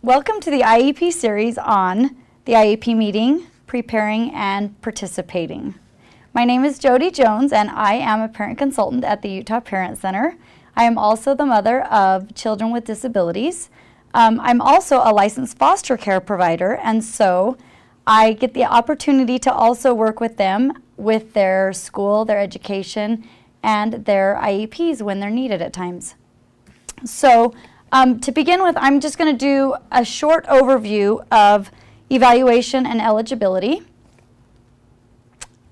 Welcome to the IEP series on the IEP meeting, preparing and participating. My name is Jody Jones and I am a parent consultant at the Utah Parent Center. I am also the mother of children with disabilities. I'm also a licensed foster care provider, and so I get the opportunity to also work with them with their school, their education, and their IEPs when they're needed at times. So to begin with, I'm just going to do a short overview of evaluation and eligibility.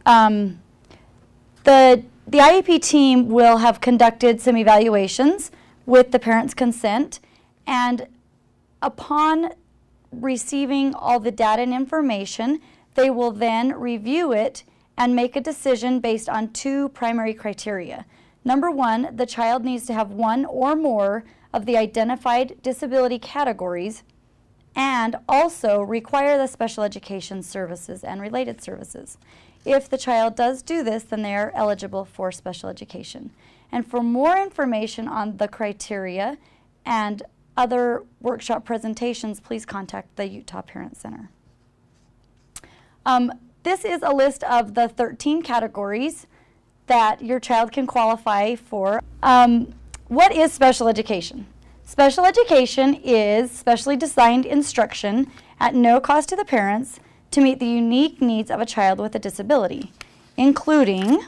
The IEP team will have conducted some evaluations with the parents' consent, and upon receiving all the data and information, they will then review it and make a decision based on two primary criteria. Number one, the child needs to have one or more of the identified disability categories and also require the special education services and related services. If the child does do this, then they are eligible for special education. And for more information on the criteria and other workshop presentations, please contact the Utah Parent Center. This is a list of the 13 categories that your child can qualify for. What is special education? Special education is specially designed instruction at no cost to the parents to meet the unique needs of a child with a disability, including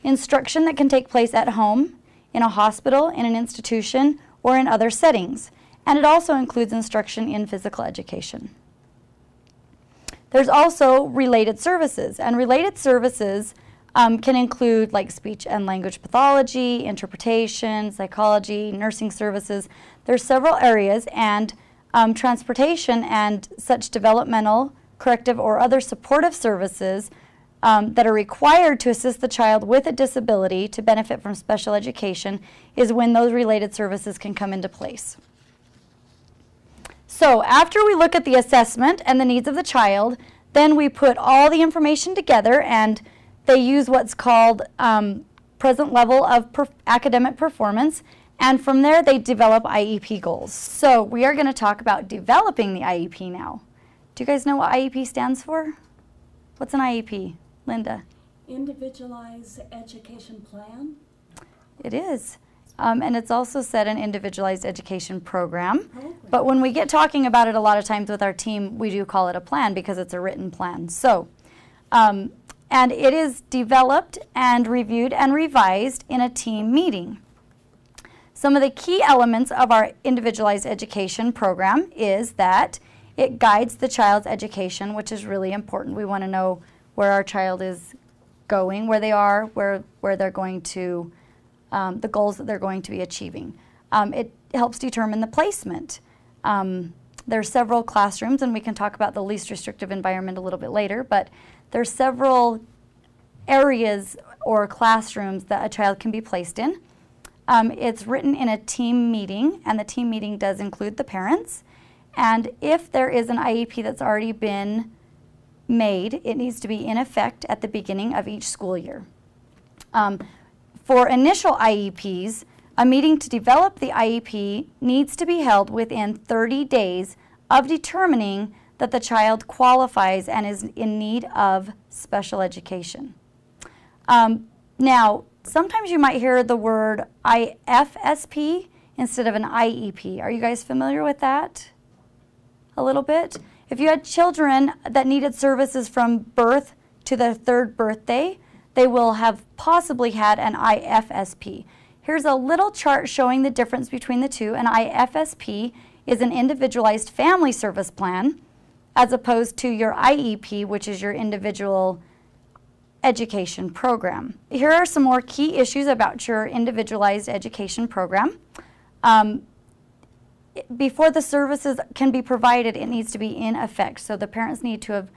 instruction that can take place at home, in a hospital, in an institution, or in other settings. And it also includes instruction in physical education. There's also related services, and related services can include like speech and language pathology, interpretation, psychology, nursing services. There's several areas, and transportation and such developmental, corrective, or other supportive services that are required to assist the child with a disability to benefit from special education is when those related services can come into place. So after we look at the assessment and the needs of the child, then we put all the information together, and they use what's called present level of academic performance, and from there they develop IEP goals. So we are going to talk about developing the IEP now. Do you guys know what IEP stands for? What's an IEP? Linda? Individualized Education Plan. It is. And it's also said an individualized education program. But when we get talking about it a lot of times with our team, we do call it a plan because it's a written plan. So, and it is developed and reviewed and revised in a team meeting. Some of the key elements of our individualized education program is that it guides the child's education, which is really important. We want to know where our child is going, where they are, where they're going to, the goals that they're going to be achieving. It helps determine the placement. There are several classrooms, and we can talk about the least restrictive environment a little bit later, but there's several areas or classrooms that a child can be placed in. It's written in a team meeting, and the team meeting does include the parents. And if there is an IEP that's already been made, it needs to be in effect at the beginning of each school year. For initial IEPs, a meeting to develop the IEP needs to be held within 30 days of determining that the child qualifies and is in need of special education. Now, sometimes you might hear the word IFSP instead of an IEP. Are you guys familiar with that? A little bit? If you had children that needed services from birth to their 3rd birthday, they will have possibly had an IFSP. Here's a little chart showing the difference between the two. An IFSP is an individualized family service plan, as opposed to your IEP, which is your individual education program. Here are some more key issues about your individualized education program. Before the services can be provided, it needs to be in effect. So the parents need to have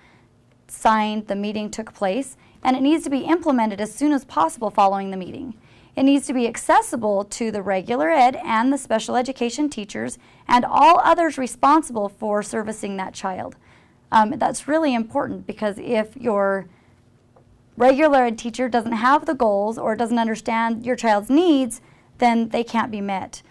signed, the meeting took place, and it needs to be implemented as soon as possible following the meeting. It needs to be accessible to the regular ed and the special education teachers and all others responsible for servicing that child. That's really important, because if your regular ed teacher doesn't have the goals or doesn't understand your child's needs, then they can't be met.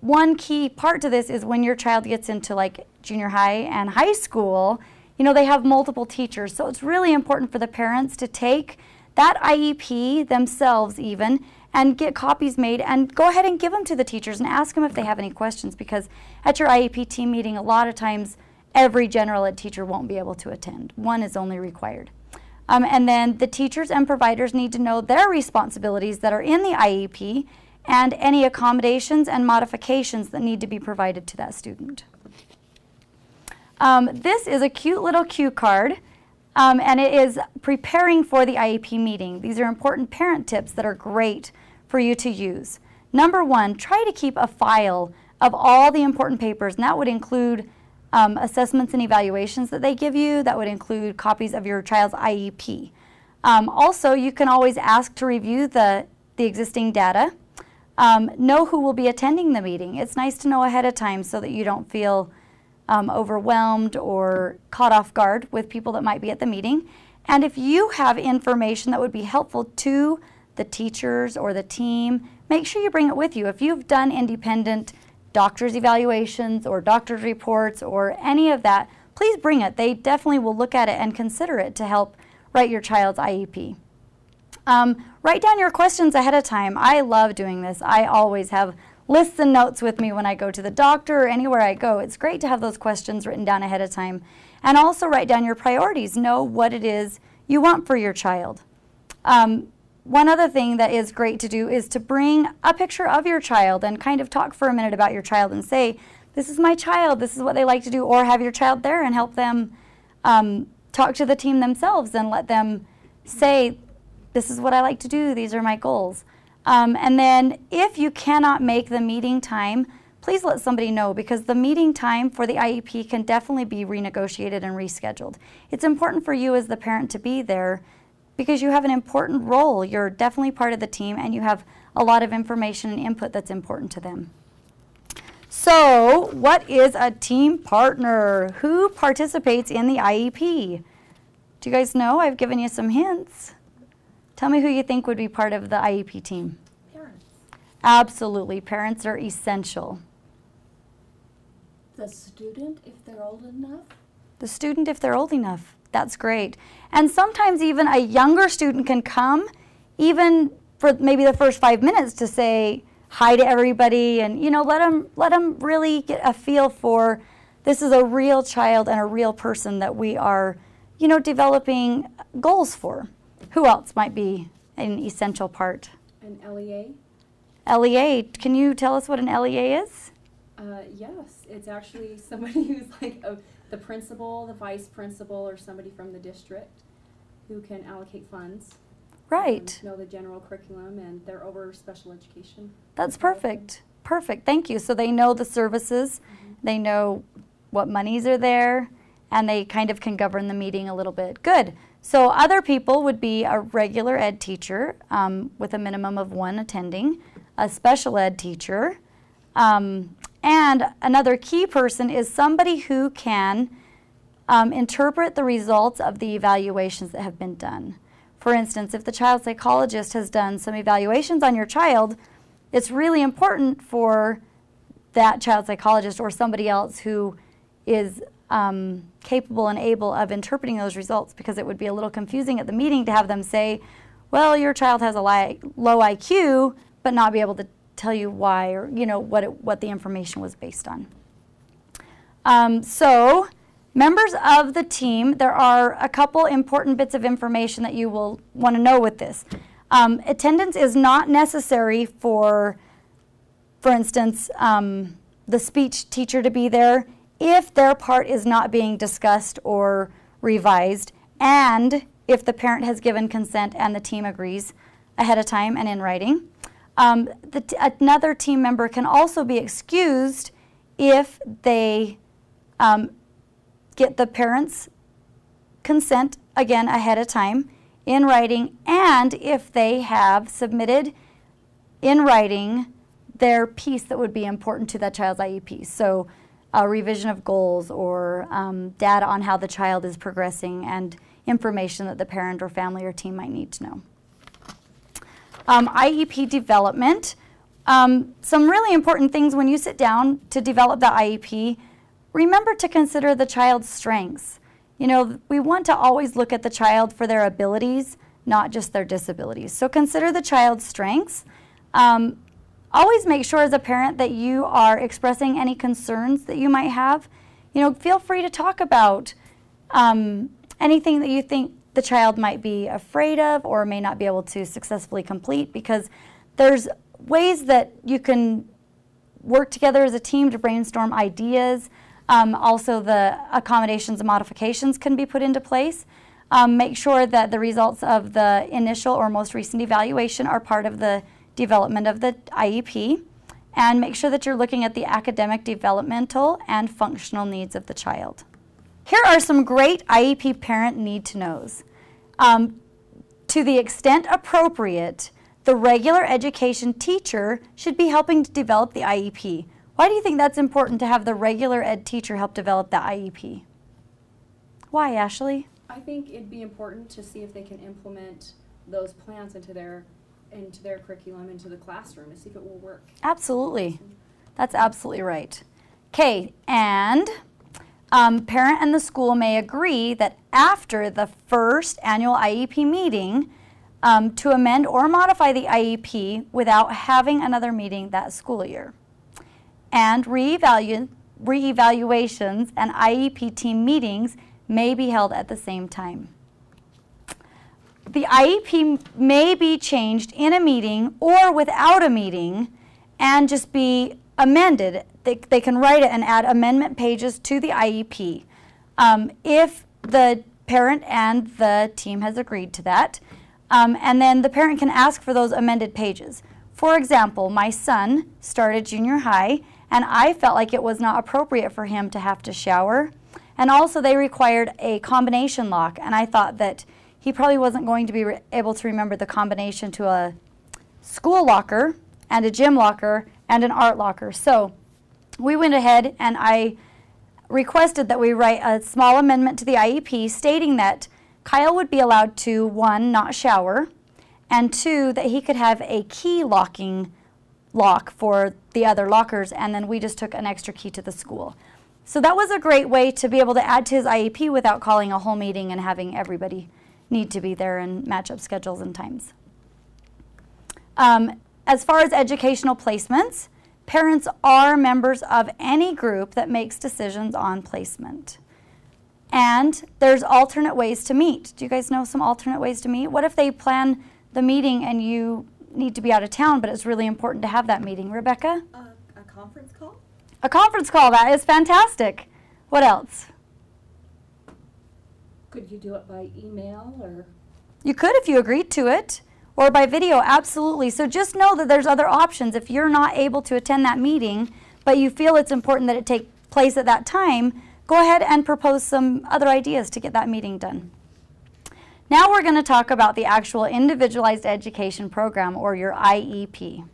one key part to this is when your child gets into like junior high and high school, you know, they have multiple teachers. So it's really important for the parents to take that IEP themselves even and get copies made and go ahead and give them to the teachers and ask them if they have any questions, because at your IEP team meeting, a lot of times every general ed teacher won't be able to attend. One is only required. And then the teachers and providers need to know their responsibilities that are in the IEP and any accommodations and modifications that need to be provided to that student. This is a cute little cue card, and it is preparing for the IEP meeting. These are important parent tips that are great for you to use. Number one, try to keep a file of all the important papers, and that would include assessments and evaluations that they give you. That would include copies of your child's IEP. Also, you can always ask to review the existing data. Know who will be attending the meeting. It's nice to know ahead of time so that you don't feel overwhelmed or caught off guard with people that might be at the meeting. And if you have information that would be helpful to the teachers or the team, make sure you bring it with you. If you've done independent doctor's evaluations or doctor's reports or any of that, please bring it. They definitely will look at it and consider it to help write your child's IEP. Write down your questions ahead of time. I love doing this. I always have lists and notes with me when I go to the doctor or anywhere I go. It's great to have those questions written down ahead of time. And also write down your priorities. Know what it is you want for your child. One other thing that is great to do is to bring a picture of your child and kind of talk for a minute about your child and say, this is my child, this is what they like to do, or have your child there and help them talk to the team themselves and let them say, this is what I like to do, these are my goals. And then if you cannot make the meeting time, please let somebody know, because the meeting time for the IEP can definitely be renegotiated and rescheduled. It's important for you as the parent to be there because you have an important role. You're definitely part of the team and you have a lot of information and input that's important to them. So, what is a team partner? Who participates in the IEP? Do you guys know? I've given you some hints. Tell me who you think would be part of the IEP team. Parents. Absolutely. Parents are essential. The student, if they're old enough. The student, if they're old enough. That's great. And sometimes even a younger student can come, even for maybe the first 5 minutes, to say hi to everybody and, you know, let them really get a feel for this is a real child and a real person that we are, you know, developing goals for. Who else might be an essential part? An LEA? LEA. Can you tell us what an LEA is? Yes, it's actually somebody who's like the principal, the vice principal, or somebody from the district who can allocate funds. Right. Know the general curriculum, and they're over special education. That's perfect. Perfect. Thank you. So they know the services, they know what monies are there, and they kind of can govern the meeting a little bit. Good. So other people would be a regular ed teacher with a minimum of 1 attending, a special ed teacher, and another key person is somebody who can interpret the results of the evaluations that have been done. For instance, if the child psychologist has done some evaluations on your child, it's really important for that child psychologist or somebody else who is capable and able of interpreting those results, because it would be a little confusing at the meeting to have them say, well, your child has a low IQ, but not be able to tell you why, or you know what the information was based on. So members of the team, there are a couple important bits of information that you will want to know with this. Attendance is not necessary for instance, the speech teacher to be there if their part is not being discussed or revised, and if the parent has given consent and the team agrees ahead of time and in writing. Another team member can also be excused if they get the parents' consent, again, ahead of time in writing, and if they have submitted in writing their piece that would be important to that child's IEP. So a revision of goals or data on how the child is progressing and information that the parent or family or team might need to know. IEP development. Some really important things when you sit down to develop the IEP, remember to consider the child's strengths. You know, we want to always look at the child for their abilities, not just their disabilities. So consider the child's strengths. Always make sure as a parent that you are expressing any concerns that you might have. You know, feel free to talk about anything that you think the child might be afraid of or may not be able to successfully complete, because there's ways that you can work together as a team to brainstorm ideas. Also, the accommodations and modifications can be put into place. Make sure that the results of the initial or most recent evaluation are part of the development of the IEP, and make sure that you're looking at the academic, developmental, and functional needs of the child. Here are some great IEP parent need-to-knows. To the extent appropriate, the regular education teacher should be helping to develop the IEP. Why do you think that's important to have the regular ed teacher help develop the IEP? Why, Ashley? I think it'd be important to see if they can implement those plans into their curriculum, into the classroom, to see if it will work. Absolutely. That's absolutely right. Okay, and parent and the school may agree that after the first annual IEP meeting, to amend or modify the IEP without having another meeting that school year. And reevaluations and IEP team meetings may be held at the same time. The IEP may be changed in a meeting or without a meeting and just be amended. They can write it and add amendment pages to the IEP if the parent and the team has agreed to that. And then the parent can ask for those amended pages. For example, my son started junior high, and I felt like it was not appropriate for him to have to shower. And also they required a combination lock, and I thought that he probably wasn't going to be able to remember the combination to a school locker and a gym locker and an art locker. So we went ahead and I requested that we write a small amendment to the IEP stating that Kyle would be allowed to, 1, not shower, and 2, that he could have a key locking lock for the other lockers, and then we just took an extra key to the school. So that was a great way to be able to add to his IEP without calling a whole meeting and having everybody need to be there and match up schedules and times. As far as educational placements, parents are members of any group that makes decisions on placement. And there's alternate ways to meet. Do you guys know some alternate ways to meet? What if they plan the meeting and you need to be out of town, but it's really important to have that meeting? Rebecca? A conference call? A conference call, that is fantastic. What else? Could you do it by email or? You could if you agreed to it, or by video, absolutely. So just know that there's other options. If you're not able to attend that meeting, but you feel it's important that it take place at that time, go ahead and propose some other ideas to get that meeting done. Now we're going to talk about the actual Individualized Education Program, or your IEP.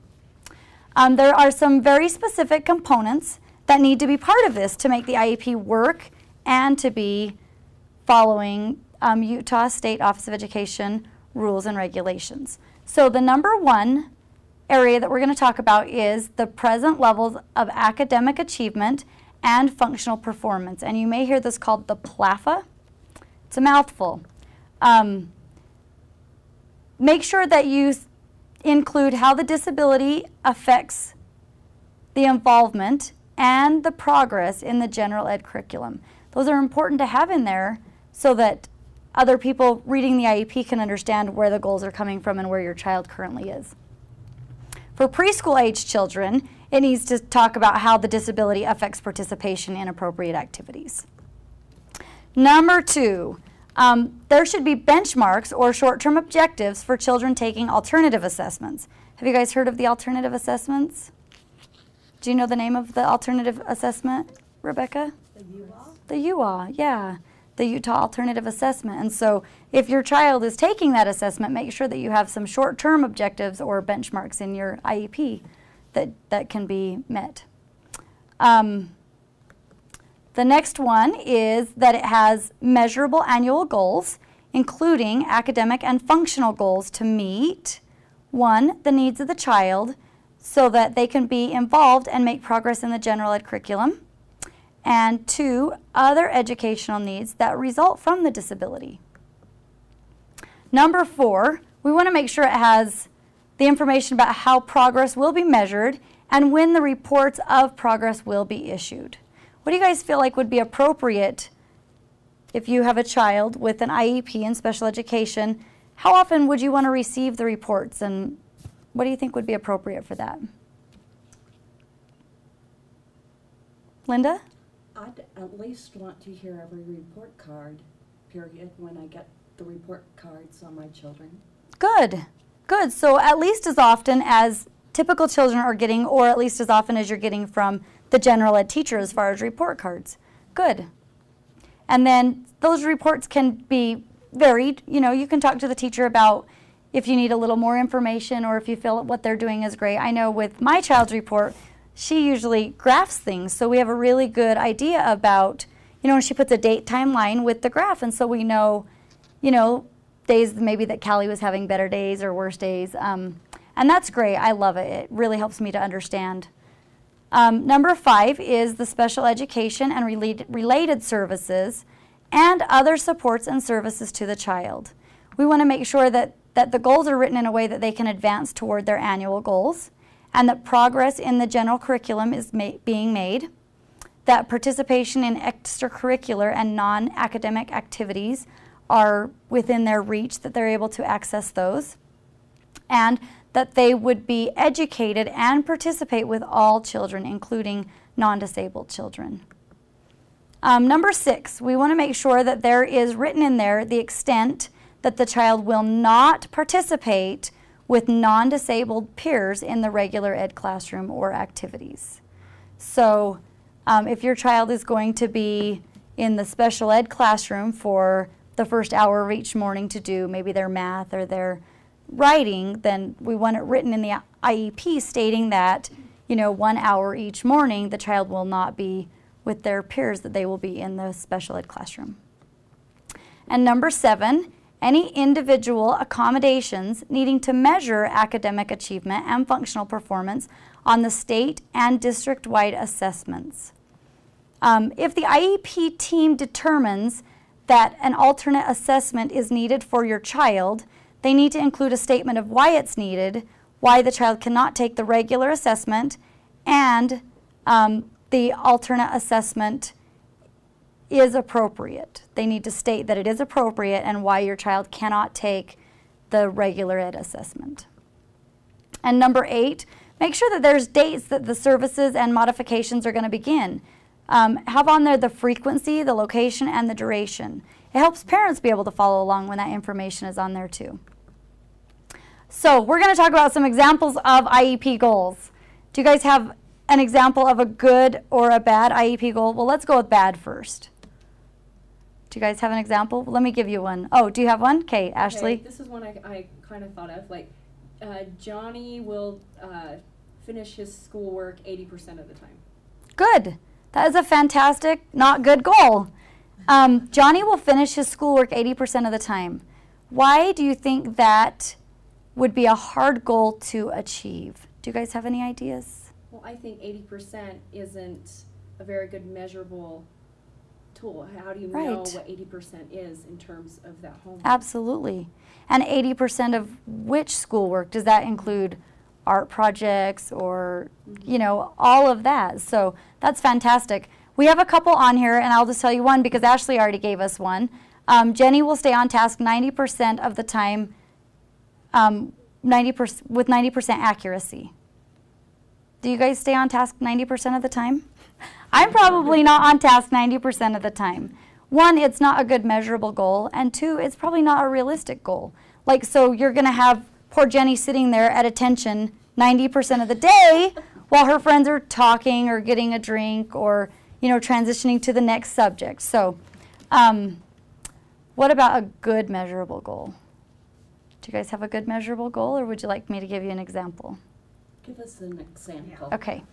There are some very specific components that need to be part of this to make the IEP work and to be following Utah State Office of Education rules and regulations. So the number one area that we're going to talk about is the present levels of academic achievement and functional performance. And you may hear this called the PLAFA. It's a mouthful. Make sure that you include how the disability affects the involvement and the progress in the general ed curriculum. Those are important to have in there so that other people reading the IEP can understand where the goals are coming from and where your child currently is. For preschool age children, it needs to talk about how the disability affects participation in appropriate activities. Number 2, there should be benchmarks or short-term objectives for children taking alternative assessments. Have you guys heard of the alternative assessments? Do you know the name of the alternative assessment, Rebecca? The UA? The UA, yeah. The Utah Alternative Assessment. And so if your child is taking that assessment, make sure that you have some short-term objectives or benchmarks in your IEP that can be met. The next one is that it has measurable annual goals, including academic and functional goals to meet, 1, the needs of the child. so that they can be involved and make progress in the general ed curriculum. And 2, other educational needs that result from the disability. Number 4, we want to make sure it has the information about how progress will be measured and when the reports of progress will be issued. What do you guys feel like would be appropriate if you have a child with an IEP in special education? How often would you want to receive the reports, and what do you think would be appropriate for that? Linda? I'd at least want to hear every report card, period, when I get the report cards on my children. Good, good. So at least as often as typical children are getting, or at least as often as you're getting from the general ed teacher as far as report cards. Good. And then those reports can be varied. You know, you can talk to the teacher about if you need a little more information or if you feel what they're doing is great. I know with my child's report, she usually graphs things, so we have a really good idea about, you know, when she puts a date timeline with the graph, and so we know, you know, days maybe that Callie was having better days or worse days, and that's great. I love it. It really helps me to understand. Number 5 is the special education and related services and other supports and services to the child. We want to make sure that the goals are written in a way that they can advance toward their annual goals, and that progress in the general curriculum is being made, that participation in extracurricular and non-academic activities are within their reach, that they're able to access those, and that they would be educated and participate with all children, including non-disabled children. Number 6, we want to make sure that there is written in there the extent that the child will not participate with non-disabled peers in the regular ed classroom or activities. So if your child is going to be in the special ed classroom for the first hour of each morning to do maybe their math or their writing, then we want it written in the IEP stating that, you know, 1 hour each morning the child will not be with their peers, that they will be in the special ed classroom. And number 7, any individual accommodations needing to measure academic achievement and functional performance on the state and district-wide assessments. If the IEP team determines that an alternate assessment is needed for your child, they need to include a statement of why it's needed, why the child cannot take the regular assessment, and the alternate assessment is appropriate. They need to state that it is appropriate and why your child cannot take the regular ed assessment. And number 8, make sure that there's dates that the services and modifications are going to begin. Have on there the frequency, the location, and the duration. It helps parents be able to follow along when that information is on there too. So we're going to talk about some examples of IEP goals. Do you guys have an example of a good or a bad IEP goal? Well, let's go with bad first. Do you guys have an example? Let me give you one. Oh, do you have one? Okay, Ashley. Okay, this is one I kind of thought of. Like, Johnny will finish his schoolwork 80% of the time. Good. That is a fantastic, not good goal. Johnny will finish his schoolwork 80% of the time. Why do you think that would be a hard goal to achieve? Do you guys have any ideas? Well, I think 80% isn't a very good measurable tool. How do you know what 80% is in terms of that homework? Absolutely. And 80% of which schoolwork? Does that include art projects or, you know, all of that? So that's fantastic. We have a couple on here, and I'll just tell you one because Ashley already gave us one. Jenny will stay on task 90% of the time, 90% accuracy. Do you guys stay on task 90% of the time? I'm probably not on task 90% of the time. 1, it's not a good measurable goal, and 2, it's probably not a realistic goal. Like, so you're going to have poor Jenny sitting there at attention 90% of the day while her friends are talking or getting a drink or, you know, transitioning to the next subject. So what about a good measurable goal? Do you guys have a good measurable goal, or would you like me to give you an example? Give us an example. Okay.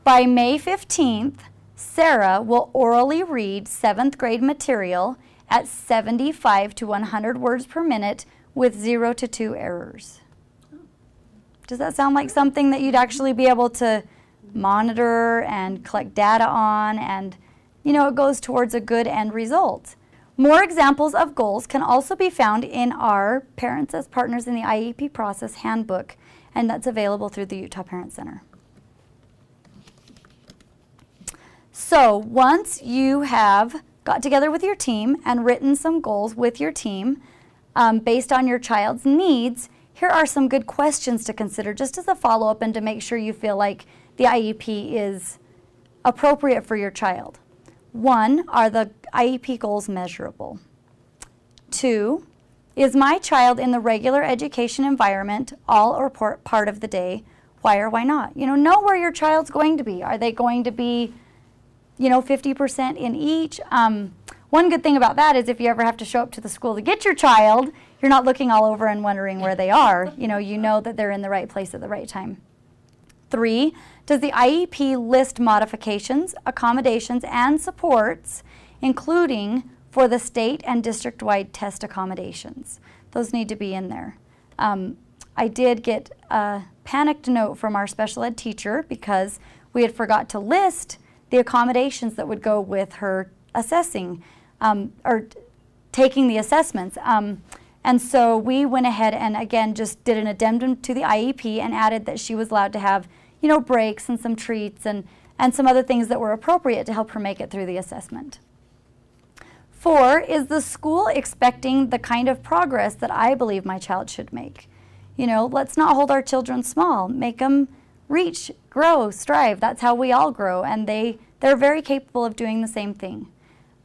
By May 15th, Sarah will orally read 7th grade material at 75 to 100 words per minute with 0 to 2 errors. Does that sound like something that you'd actually be able to monitor and collect data on, and it goes towards a good end result? More examples of goals can also be found in our Parents as Partners in the IEP Process Handbook, and that's available through the Utah Parent Center. So once you have got together with your team and written some goals with your team based on your child's needs, here are some good questions to consider just as a follow-up and to make sure you feel like the IEP is appropriate for your child. 1, are the IEP goals measurable? 2, is my child in the regular education environment all or part of the day? Why or why not? Know where your child's going to be. Are they going to be 50% in each? One good thing about that is if you ever have to show up to the school to get your child, you're not looking all over and wondering where they are. You know that they're in the right place at the right time. 3, does the IEP list modifications, accommodations, and supports, including for the state and district-wide test accommodations? Those need to be in there. I did get a panicked note from our special ed teacher because we had forgot to list the accommodations that would go with her assessing or taking the assessments. And so we went ahead and again just did an addendum to the IEP and added that she was allowed to have breaks and some treats and some other things that were appropriate to help her make it through the assessment. 4, is the school expecting the kind of progress that I believe my child should make? Let's not hold our children small. Make them reach, grow, strive. That's how we all grow, and they're very capable of doing the same thing.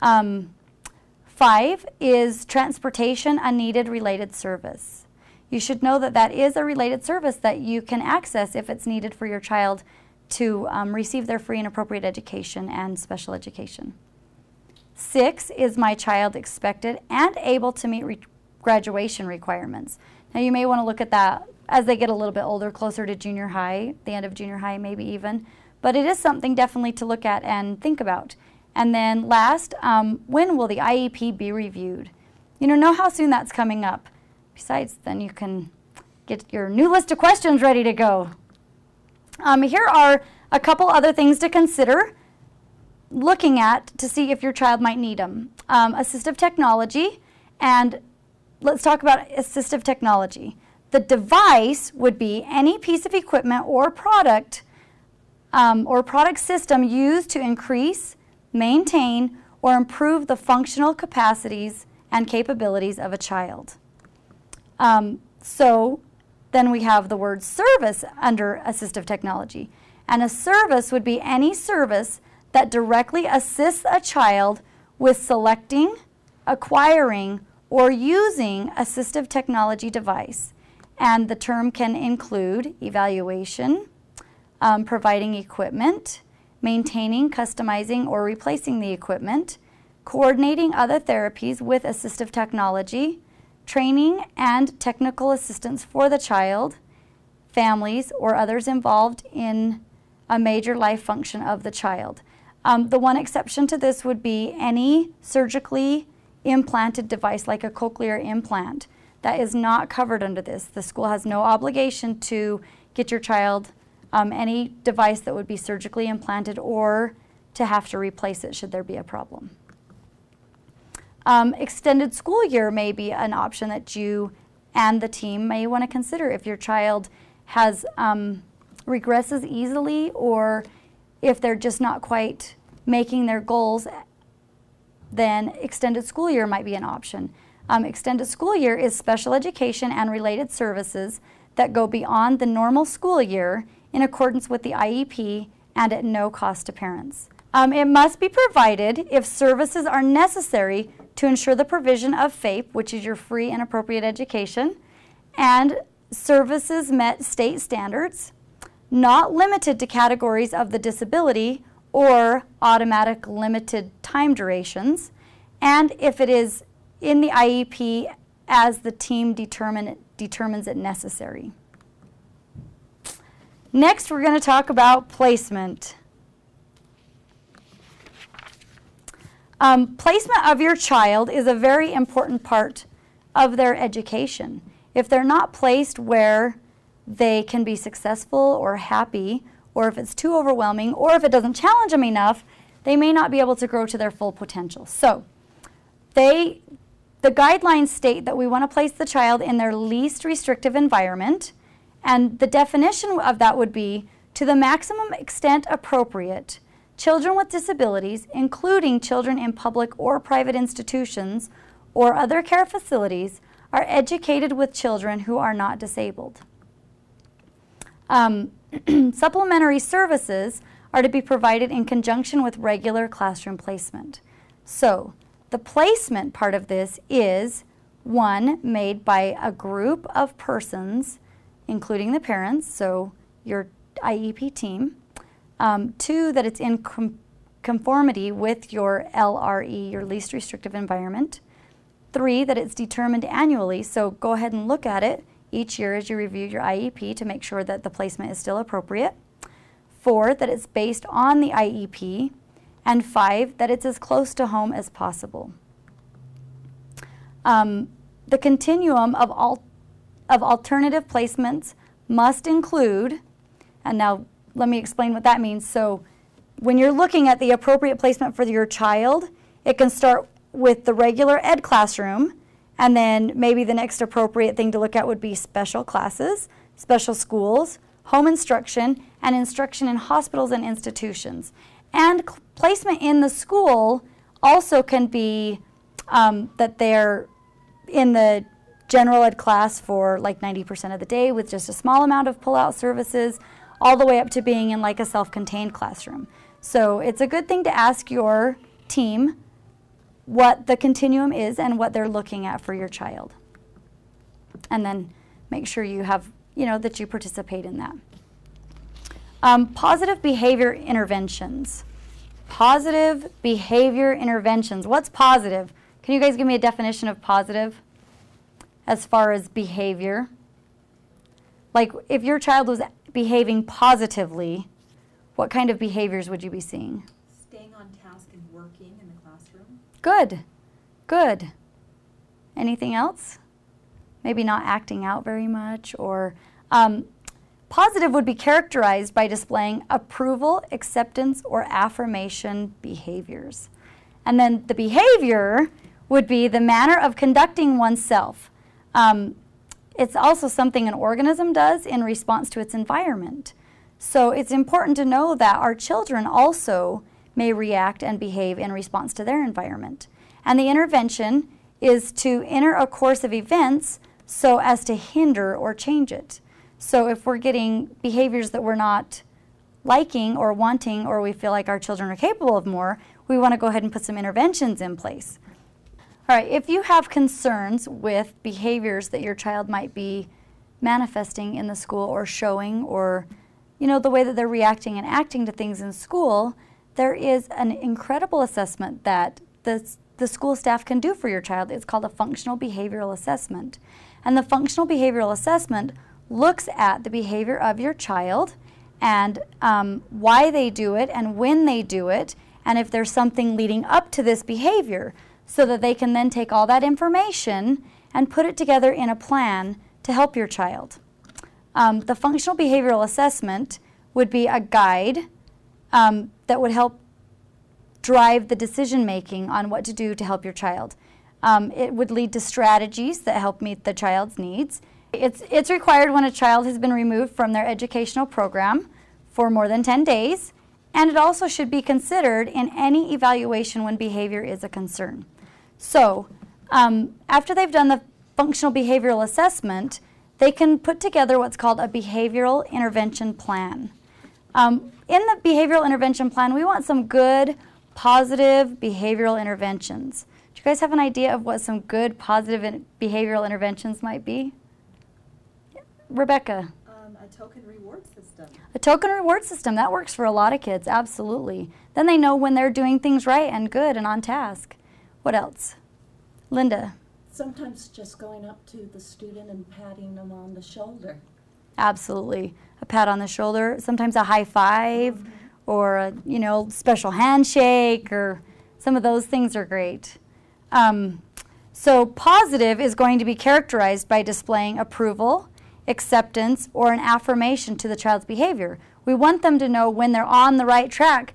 5, is transportation a needed related service? You should know that that is a related service that you can access if it's needed for your child to receive their free and appropriate education and special education. 6, is my child expected and able to meet graduation requirements? Now you may want to look at that as they get a little bit older, closer to junior high, the end of junior high maybe even. But it is something definitely to look at and think about. And then last, when will the IEP be reviewed? Know how soon that's coming up. Besides, then you can get your new list of questions ready to go. Here are a couple other things to consider looking at to see if your child might need them. Assistive technology, and let's talk about assistive technology. The device would be any piece of equipment or product system used to increase, maintain, or improve the functional capacities and capabilities of a child. So then we have the word service under assistive technology. And a service would be any service that directly assists a child with selecting, acquiring, or using assistive technology device. And the term can include evaluation, providing equipment, maintaining, customizing, or replacing the equipment, coordinating other therapies with assistive technology, training and technical assistance for the child, families, or others involved in a major life function of the child. The one exception to this would be any surgically implanted device like a cochlear implant. That is not covered under this. The school has no obligation to get your child any device that would be surgically implanted or to have to replace it should there be a problem. Extended school year may be an option that you and the team may want to consider if your child has regresses easily or if they're just not quite making their goals, then extended school year might be an option. Extended school year is special education and related services that go beyond the normal school year in accordance with the IEP and at no cost to parents. It must be provided if services are necessary to ensure the provision of FAPE, which is your free and appropriate education, and services met state standards, not limited to categories of the disability or automatic limited time durations, and if it is in the IEP as the team determines it necessary. Next, we're going to talk about placement. Placement of your child is a very important part of their education. If they're not placed where they can be successful or happy, or if it's too overwhelming, or if it doesn't challenge them enough, they may not be able to grow to their full potential. So the guidelines state that we want to place the child in their least restrictive environment, and the definition of that would be to the maximum extent appropriate. Children with disabilities, including children in public or private institutions or other care facilities, are educated with children who are not disabled. Supplementary services are to be provided in conjunction with regular classroom placement. So the placement part of this is, one, made by a group of persons, including the parents, so your IEP team. Two, that it's in conformity with your LRE, your least restrictive environment. Three, that it's determined annually, so go ahead and look at it each year as you review your IEP to make sure that the placement is still appropriate. Four, that it's based on the IEP. And five, that it's as close to home as possible. The continuum of alternative placements must include, and now let me explain what that means. So when you're looking at the appropriate placement for your child, it can start with the regular ed classroom, and then maybe the next appropriate thing to look at would be special classes, special schools, home instruction, and instruction in hospitals and institutions. And placement in the school also can be that they're in the general ed class for like 90% of the day with just a small amount of pull-out services, all the way up to being in like a self-contained classroom. So it's a good thing to ask your team what the continuum is and what they're looking at for your child. And then make sure you have, that you participate in that. Positive behavior interventions. Positive behavior interventions. What's positive? Can you guys give me a definition of positive as far as behavior? Like if your child was behaving positively, what kind of behaviors would you be seeing? Staying on task and working in the classroom. Good. Good. Anything else? Maybe not acting out very much, or positive would be characterized by displaying approval, acceptance, or affirmation behaviors. And then the behavior would be the manner of conducting oneself. It's also something an organism does in response to its environment. So it's important to know that our children also may react and behave in response to their environment. And the intervention is to enter a course of events so as to hinder or change it. So if we're getting behaviors that we're not liking or wanting, or we feel like our children are capable of more, we want to go ahead and put some interventions in place. All right, if you have concerns with behaviors that your child might be manifesting in the school or showing, or the way that they're reacting and acting to things in school, there is an incredible assessment that the school staff can do for your child. It's called a functional behavioral assessment. And the functional behavioral assessment looks at the behavior of your child and why they do it and when they do it, and if there's something leading up to this behavior, so that they can then take all that information and put it together in a plan to help your child. The functional behavioral assessment would be a guide that would help drive the decision making on what to do to help your child. It would lead to strategies that help meet the child's needs. It's required when a child has been removed from their educational program for more than 10 days, and it also should be considered in any evaluation when behavior is a concern. So after they've done the functional behavioral assessment, they can put together what's called a behavioral intervention plan. In the behavioral intervention plan, we want some good, positive behavioral interventions. Do you guys have an idea of what some good, positive behavioral interventions might be? Rebecca? A token reward system. A token reward system, that works for a lot of kids, absolutely. Then they know when they're doing things right and good and on task. What else? Linda? Sometimes just going up to the student and patting them on the shoulder. Absolutely. A pat on the shoulder, sometimes a high five, or a special handshake, or some of those things are great. So positive is going to be characterized by displaying approval, acceptance, or an affirmation to the child's behavior. We want them to know when they're on the right track,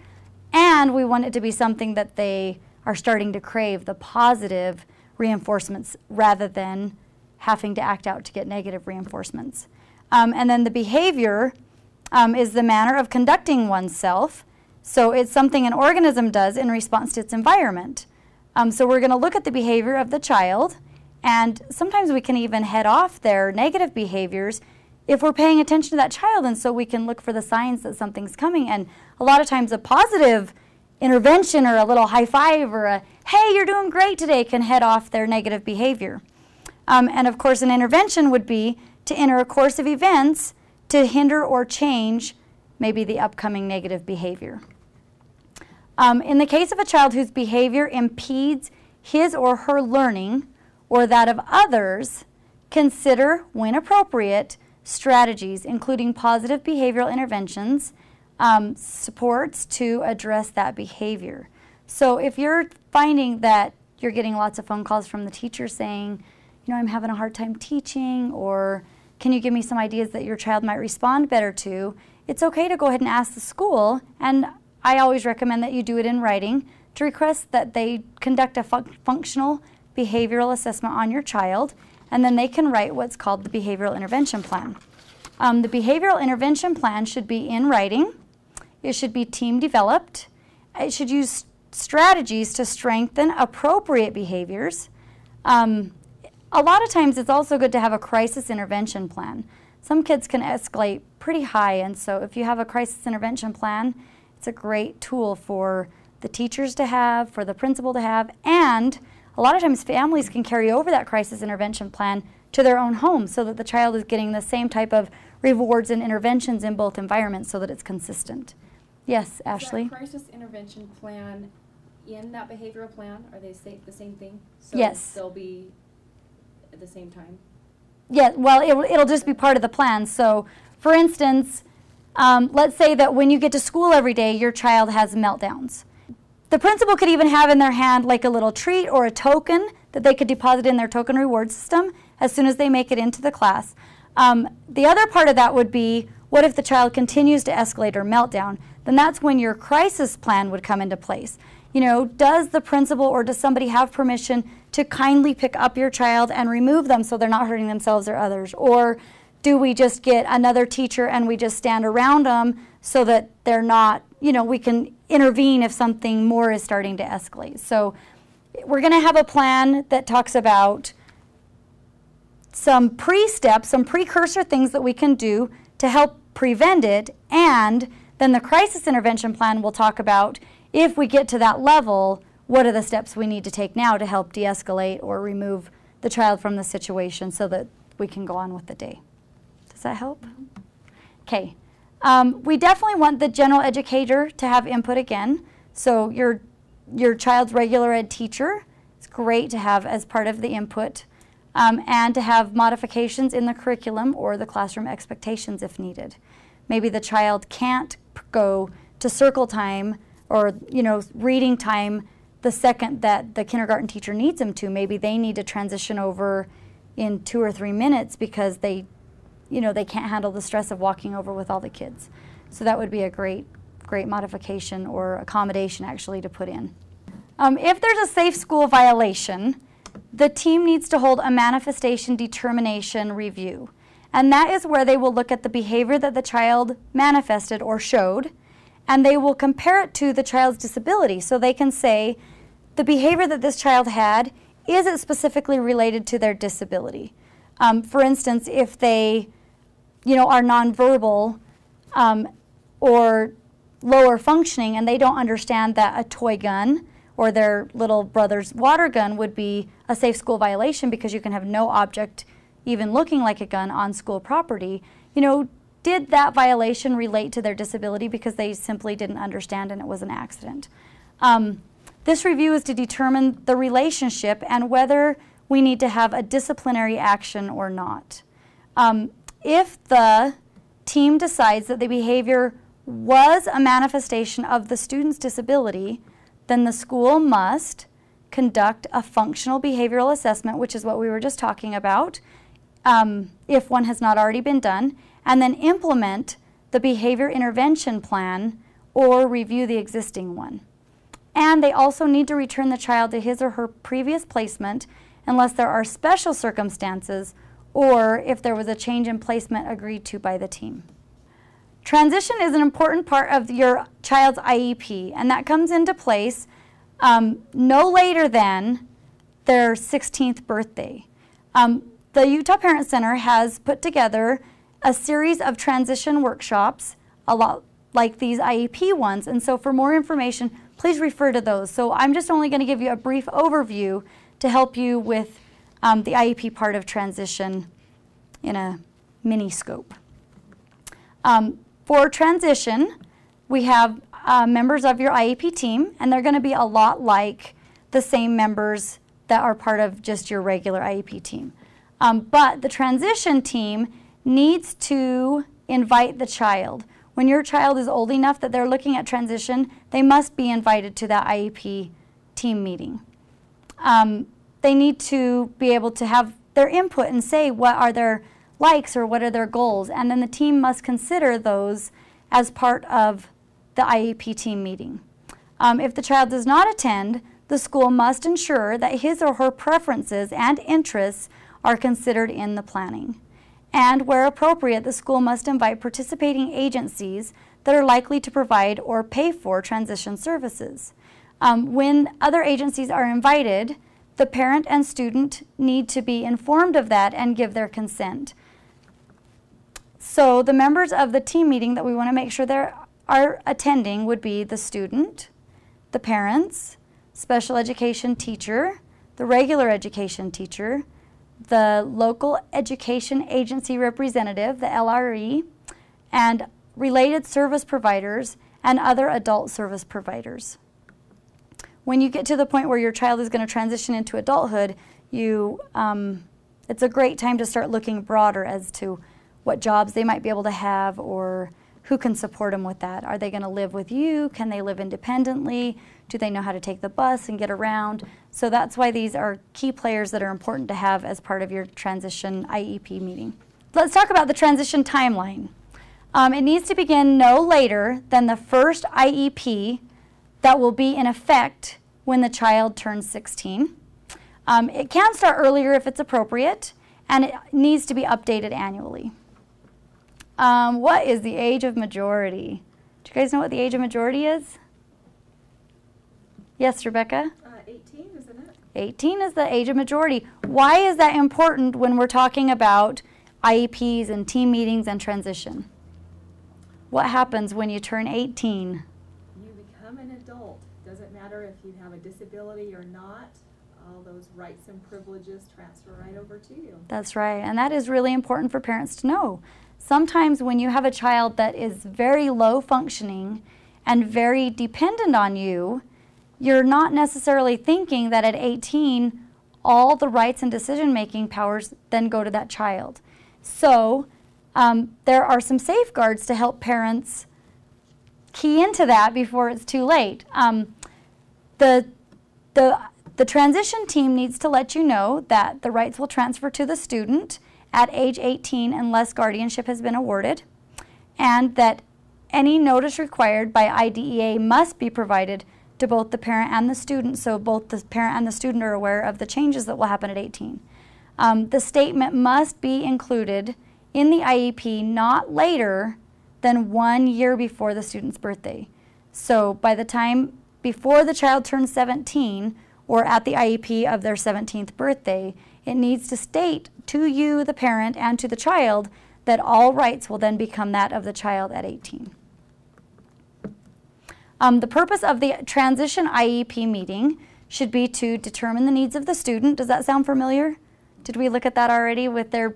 and we want it to be something that they are starting to crave, the positive reinforcements, rather than having to act out to get negative reinforcements. And then the behavior is the manner of conducting oneself. So it's something an organism does in response to its environment. So we're going to look at the behavior of the child, and sometimes we can even head off their negative behaviors if we're paying attention to that child, and so we can look for the signs that something's coming. And a lot of times a positive intervention or a little high five or a, hey, you're doing great today, can head off their negative behavior. And of course, an intervention would be to enter a course of events to hinder or change maybe the upcoming negative behavior. In the case of a child whose behavior impedes his or her learning or that of others, consider, when appropriate, strategies, including positive behavioral interventions, supports to address that behavior. So if you're finding that you're getting lots of phone calls from the teacher saying, you know, I'm having a hard time teaching, or can you give me some ideas that your child might respond better to, it's okay to go ahead and ask the school, and I always recommend that you do it in writing, to request that they conduct a functional behavioral assessment on your child, and then they can write what's called the behavioral intervention plan. The behavioral intervention plan should be in writing. It should be team developed. It should use strategies to strengthen appropriate behaviors. A lot of times it's also good to have a crisis intervention plan. Some kids can escalate pretty high, and so if you have a crisis intervention plan, it's a great tool for the teachers to have, for the principal to have, and a lot of times families can carry over that crisis intervention plan to their own home so that the child is getting the same type of rewards and interventions in both environments so that it's consistent. Yes, Ashley? Is that crisis intervention plan in that behavioral plan? Are they the same thing? So Yes. they'll be at the same time? Yeah, well, it'll just be part of the plan. So, for instance, let's say that when you get to school every day, your child has meltdowns. The principal could even have in their hand like a little treat or a token that they could deposit in their token reward system as soon as they make it into the class. The other part of that would be, what if the child continues to escalate or meltdown? Then that's when your crisis plan would come into place. You know, does the principal or does somebody have permission to kindly pick up your child and remove them so they're not hurting themselves or others? Or do we just get another teacher and we just stand around them so that they're not, you know, we can intervene if something more is starting to escalate. So we're going to have a plan that talks about some pre-steps, some precursor things that we can do to help prevent it, and then the crisis intervention plan will talk about if we get to that level, what are the steps we need to take now to help de-escalate or remove the child from the situation so that we can go on with the day. Does that help? Okay. We definitely want the general educator to have input again. So your child's regular ed teacher, it's great to have as part of the input, and to have modifications in the curriculum or the classroom expectations if needed. Maybe the child can't go to circle time or, you know, reading time the second that the kindergarten teacher needs them to. Maybe they need to transition over in 2 or 3 minutes because they can't handle the stress of walking over with all the kids. So that would be a great modification or accommodation actually to put in. If there's a safe school violation, the team needs to hold a manifestation determination review. And that is where they will look at the behavior that the child manifested or showed, and they will compare it to the child's disability. So they can say, the behavior that this child had, is it specifically related to their disability? For instance, if they, you know, are nonverbal or lower functioning and they don't understand that a toy gun or their little brother's water gun would be a safe school violation because you can have no object even looking like a gun on school property, you know, did that violation relate to their disability because they simply didn't understand and it was an accident? This review is to determine the relationship and whether we need to have a disciplinary action or not. If the team decides that the behavior was a manifestation of the student's disability, then the school must conduct a functional behavioral assessment, which is what we were just talking about, if one has not already been done, and then implement the behavior intervention plan or review the existing one. And they also need to return the child to his or her previous placement unless there are special circumstances or if there was a change in placement agreed to by the team. Transition is an important part of your child's IEP, and that comes into place no later than their 16th birthday. The Utah Parent Center has put together a series of transition workshops, a lot like these IEP ones, and so for more information, please refer to those. So I'm just only going to give you a brief overview to help you with the IEP part of transition in a mini scope. For transition, we have members of your IEP team, and they're going to be a lot like the same members that are part of just your regular IEP team. But the transition team needs to invite the child. When your child is old enough that they're looking at transition, they must be invited to that IEP team meeting. They need to be able to have their input and say what are their likes or what are their goals, and then the team must consider those as part of the IEP team meeting. If the child does not attend, the school must ensure that his or her preferences and interests are considered in the planning. And where appropriate, the school must invite participating agencies that are likely to provide or pay for transition services. When other agencies are invited, the parent and student need to be informed of that and give their consent. So the members of the team meeting that we want to make sure they are attending would be the student, the parents, special education teacher, the regular education teacher, the local education agency representative, the LRE, and related service providers and other adult service providers. When you get to the point where your child is going to transition into adulthood, it's a great time to start looking broader as to what jobs they might be able to have or who can support them with that. Are they going to live with you? Can they live independently? Do they know how to take the bus and get around? So that's why these are key players that are important to have as part of your transition IEP meeting. Let's talk about the transition timeline. It needs to begin no later than the first IEP that will be in effect when the child turns 16. It can start earlier if it's appropriate, and it needs to be updated annually. What is the age of majority? Do you guys know what the age of majority is? Yes, Rebecca? 18, isn't it? 18 is the age of majority. Why is that important when we're talking about IEPs and team meetings and transition? What happens when you turn 18? You become an adult. Doesn't matter if you have a disability or not. All those rights and privileges transfer right over to you. That's right, and that is really important for parents to know. Sometimes when you have a child that is very low functioning and very dependent on you, you're not necessarily thinking that at 18, all the rights and decision-making powers then go to that child. So there are some safeguards to help parents key into that before it's too late. The transition team needs to let you know that the rights will transfer to the student at age 18 unless guardianship has been awarded, and that any notice required by IDEA must be provided to both the parent and the student, so both the parent and the student are aware of the changes that will happen at 18. The statement must be included in the IEP not later than 1 year before the student's birthday. So by the time before the child turns 17 or at the IEP of their 17th birthday, it needs to state to you, the parent, and to the child that all rights will then become that of the child at 18. The purpose of the transition IEP meeting should be to determine the needs of the student. Does that sound familiar? Did we look at that already with their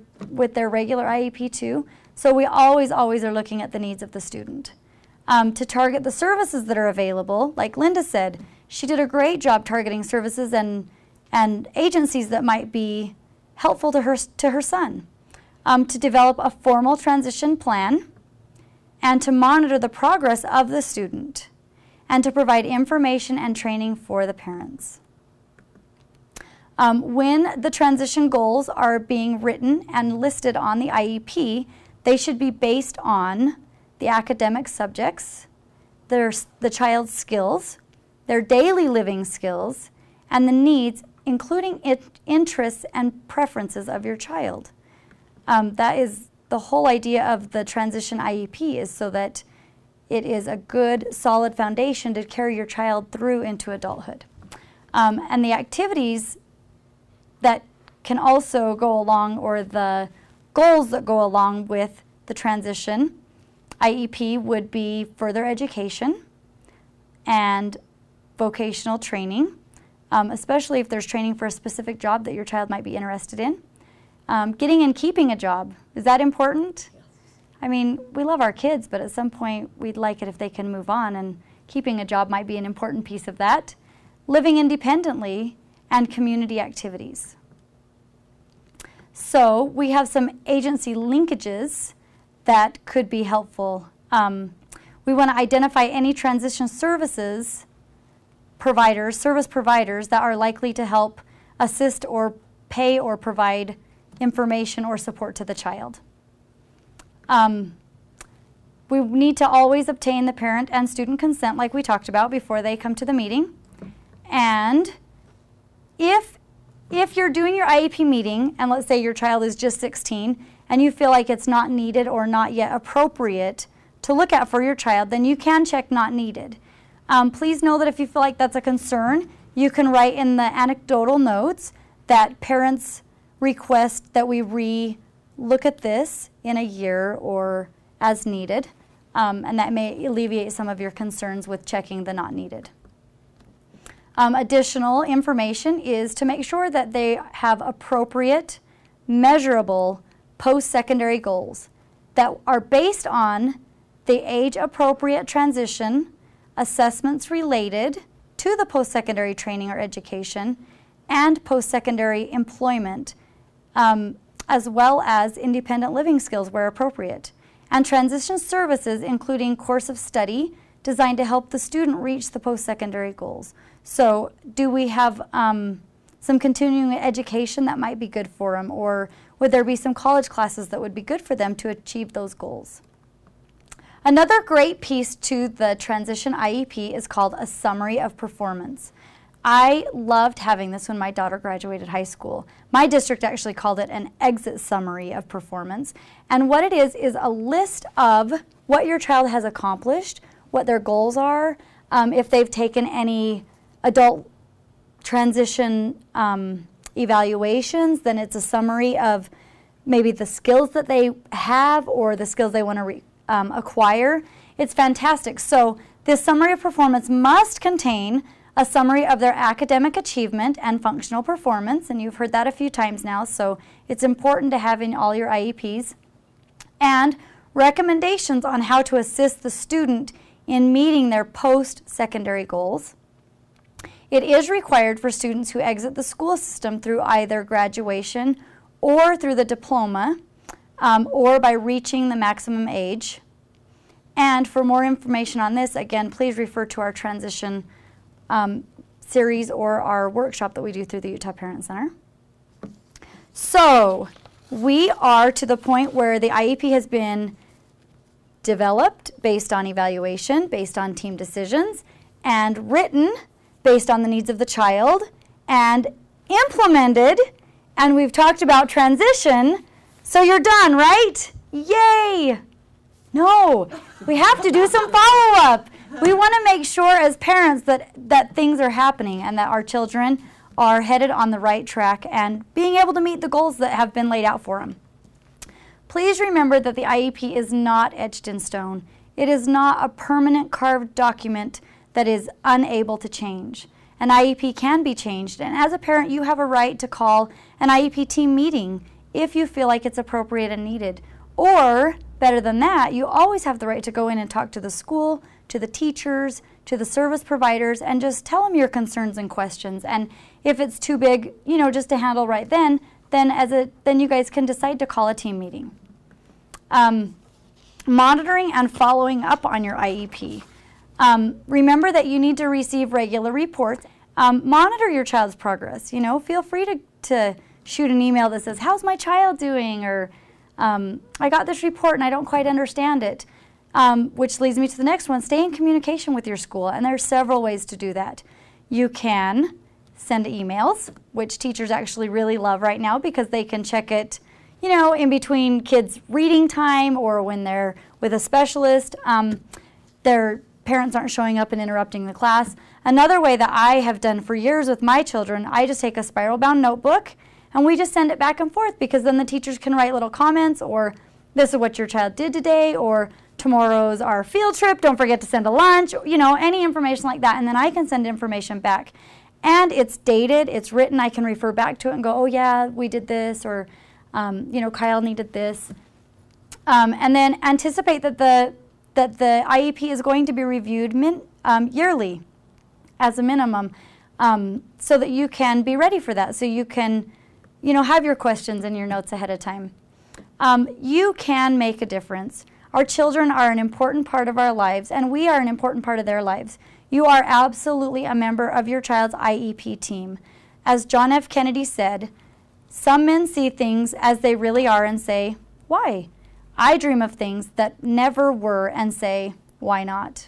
regular IEP too? So we always are looking at the needs of the student. To target the services that are available, like Linda said, she did a great job targeting services and agencies that might be helpful to her son. To develop a formal transition plan and to monitor the progress of the student, and to provide information and training for the parents. When the transition goals are being written and listed on the IEP, they should be based on the academic subjects, the child's skills, their daily living skills, and the needs, including interests and preferences of your child. That is the whole idea of the transition IEP, is so that it is a good, solid foundation to carry your child through into adulthood. And the activities that can also go along, or the goals that go along with the transition IEP, would be further education and vocational training, especially if there's training for a specific job that your child might be interested in. Getting and keeping a job, is that important? Yes. I mean, we love our kids, but at some point we'd like it if they can move on, and keeping a job might be an important piece of that. Living independently, and community activities. So we have some agency linkages that could be helpful. We want to identify any transition service providers that are likely to help assist or pay or provide information or support to the child. We need to always obtain the parent and student consent, like we talked about, before they come to the meeting. And if you're doing your IEP meeting, and let's say your child is just 16, and you feel like it's not needed or not yet appropriate to look at for your child, then you can check not needed. Please know that if you feel like that's a concern, you can write in the anecdotal notes that parents request that we re-look at this in a year or as needed, and that may alleviate some of your concerns with checking the not needed. Additional information is to make sure that they have appropriate, measurable post-secondary goals that are based on the age-appropriate transition, assessments related to the post-secondary training or education, and post-secondary employment, as well as independent living skills where appropriate, and transition services including course of study designed to help the student reach the post-secondary goals. So do we have some continuing education that might be good for them, or would there be some college classes that would be good for them to achieve those goals? Another great piece to the transition IEP is called a summary of performance. I loved having this when my daughter graduated high school. My district actually called it an exit summary of performance. And what it is a list of what your child has accomplished, what their goals are, if they've taken any adult transition evaluations, then it's a summary of maybe the skills that they have or the skills they want to acquire. It's fantastic. So this summary of performance must contain a summary of their academic achievement and functional performance, and you've heard that a few times now, so it's important to have in all your IEPs, and recommendations on how to assist the student in meeting their post-secondary goals. It is required for students who exit the school system through either graduation or through the diploma, or by reaching the maximum age. And for more information on this, again, please refer to our transition series or our workshop that we do through the Utah Parent Center. So we are to the point where the IEP has been developed based on evaluation, based on team decisions, and written based on the needs of the child, and implemented, and we've talked about transition, so you're done, right? Yay! No, we have to do some follow-up. We want to make sure as parents that things are happening and that our children are headed on the right track and being able to meet the goals that have been laid out for them. Please remember that the IEP is not etched in stone. It is not a permanent carved document that is unable to change. An IEP can be changed, and as a parent, you have a right to call an IEP team meeting if you feel like it's appropriate and needed. Or, better than that, you always have the right to go in and talk to the school, to the teachers, to the service providers, and just tell them your concerns and questions. And if it's too big, just to handle right then you guys can decide to call a team meeting. Monitoring and following up on your IEP. Remember that you need to receive regular reports Monitor your child's progress. You know, feel free to shoot an email that says, how's my child doing? Or I got this report and I don't quite understand it. Which leads me to the next one. Stay in communication with your school, and there's several ways to do that. You can send emails, which teachers actually really love right now because they can check it, you know, in between kids' reading time or when they're with a specialist. Their parents aren't showing up and interrupting the class. Another way that I have done for years with my children, I just take a spiral-bound notebook and we just send it back and forth, because then the teachers can write little comments, or this is what your child did today, or tomorrow's our field trip, don't forget to send a lunch, you know, any information like that. And then I can send information back. And it's dated, it's written, I can refer back to it and go, oh yeah, we did this, or, you know, Kyle needed this. And then anticipate that the IEP is going to be reviewed yearly as a minimum, so that you can be ready for that. So you can, you know, have your questions and your notes ahead of time. You can make a difference. Our children are an important part of our lives, and we are an important part of their lives. You are absolutely a member of your child's IEP team. As John F. Kennedy said, some men see things as they really are and say, why? I dream of things that never were and say, why not?